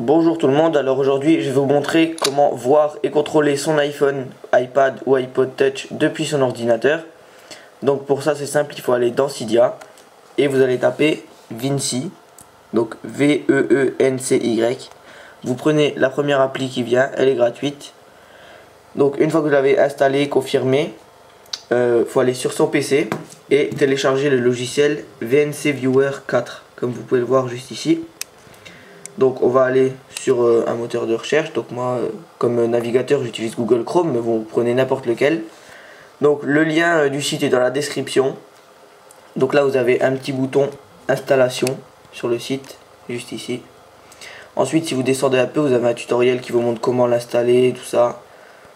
Bonjour tout le monde, alors aujourd'hui je vais vous montrer comment voir et contrôler son iPhone, iPad ou iPod Touch depuis son ordinateur. Donc pour ça c'est simple, il faut aller dans Cydia et vous allez taper Vinci, donc V-E-E-N-C-Y. Vous prenez la première appli qui vient, elle est gratuite. Donc une fois que vous l'avez installée, confirmée, faut aller sur son PC et télécharger le logiciel VNC Viewer 4 comme vous pouvez le voir juste ici. Donc on va aller sur un moteur de recherche. Donc moi comme navigateur j'utilise Google Chrome, mais vous prenez n'importe lequel. Donc le lien du site est dans la description. Donc là vous avez un petit bouton installation sur le site, juste ici. Ensuite si vous descendez un peu, vous avez un tutoriel qui vous montre comment l'installer, tout ça.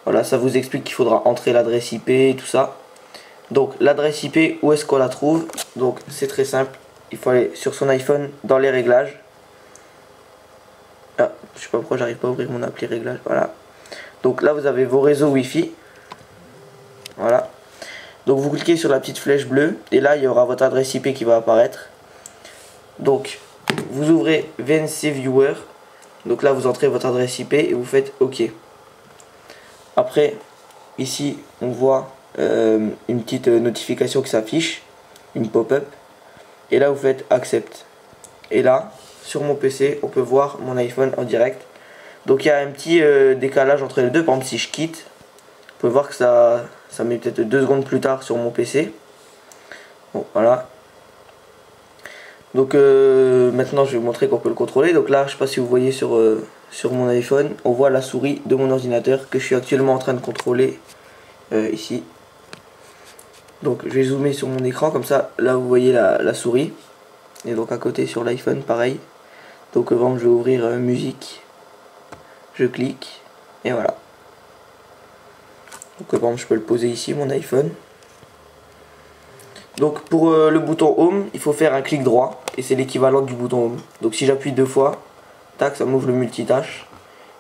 Voilà, ça vous explique qu'il faudra entrer l'adresse IP et tout ça. Donc l'adresse IP, où est-ce qu'on la trouve? Donc c'est très simple, il faut aller sur son iPhone dans les réglages. Ah, je sais pas pourquoi j'arrive pas à ouvrir mon appli réglage, voilà. Donc là vous avez vos réseaux Wi-Fi. Voilà. Donc vous cliquez sur la petite flèche bleue et là il y aura votre adresse IP qui va apparaître. Donc vous ouvrez VNC Viewer. Donc là vous entrez votre adresse IP et vous faites OK. Après ici on voit une petite notification qui s'affiche, une pop-up. Et là vous faites Accept. Et là sur mon PC on peut voir mon iPhone en direct. Donc il y a un petit décalage entre les deux. Par exemple si je quitte, vous pouvez voir que ça met peut-être 2 secondes plus tard sur mon PC. Bon voilà. Donc maintenant je vais vous montrer qu'on peut le contrôler. Donc là je sais pas si vous voyez sur mon iPhone, on voit la souris de mon ordinateur que je suis actuellement en train de contrôler ici. Donc je vais zoomer sur mon écran, comme ça là vous voyez la souris. Et donc à côté sur l'iPhone pareil. Donc avant je vais ouvrir musique, je clique et voilà. Donc par exemple je peux le poser ici mon iPhone. Donc pour le bouton Home il faut faire un clic droit et c'est l'équivalent du bouton Home. Donc si j'appuie 2 fois, tac, ça m'ouvre le multitâche.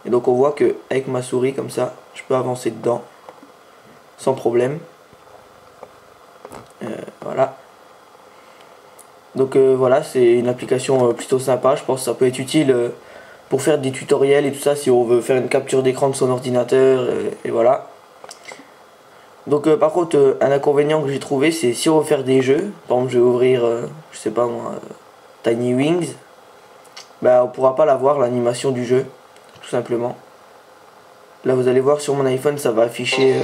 Et donc on voit que avec ma souris comme ça je peux avancer dedans sans problème. Voilà. Donc voilà, c'est une application plutôt sympa. Je pense que ça peut être utile pour faire des tutoriels et tout ça si on veut faire une capture d'écran de son ordinateur et voilà. Donc par contre un inconvénient que j'ai trouvé, c'est si on veut faire des jeux, par exemple je vais ouvrir je sais pas moi Tiny Wings, bah on pourra pas la voir l'animation du jeu tout simplement. Là vous allez voir sur mon iPhone ça va afficher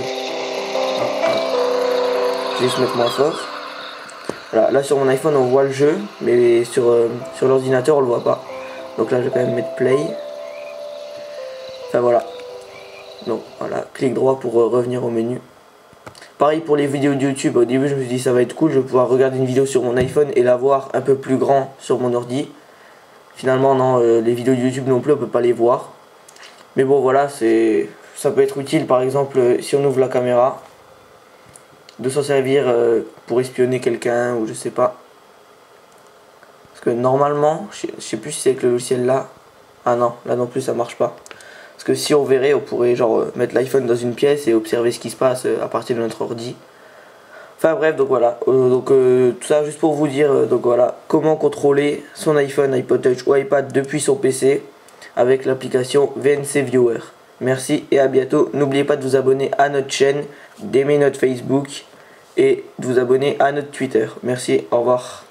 je vais juste mettre moins fort. Voilà, là sur mon iPhone on voit le jeu, mais sur l'ordinateur on le voit pas. Donc là je vais quand même mettre play. Enfin voilà. Donc voilà, clic droit pour revenir au menu. Pareil pour les vidéos de YouTube, au début je me suis dit ça va être cool, je vais pouvoir regarder une vidéo sur mon iPhone et la voir un peu plus grand sur mon ordi. Finalement non, les vidéos de YouTube non plus on peut pas les voir. Mais bon voilà, ça peut être utile par exemple si on ouvre la caméra, de s'en servir pour espionner quelqu'un ou je sais pas. Parce que normalement, je sais plus si c'est avec le logiciel là. Ah non, là non plus ça marche pas. Parce que si on verrait, on pourrait genre mettre l'iPhone dans une pièce et observer ce qui se passe à partir de notre ordi. Enfin bref, donc voilà. Tout ça juste pour vous dire, donc voilà, comment contrôler son iPhone, iPod Touch ou iPad depuis son PC avec l'application VNC Viewer. Merci et à bientôt. N'oubliez pas de vous abonner à notre chaîne, d'aimer notre Facebook et de vous abonner à notre Twitter. Merci, au revoir.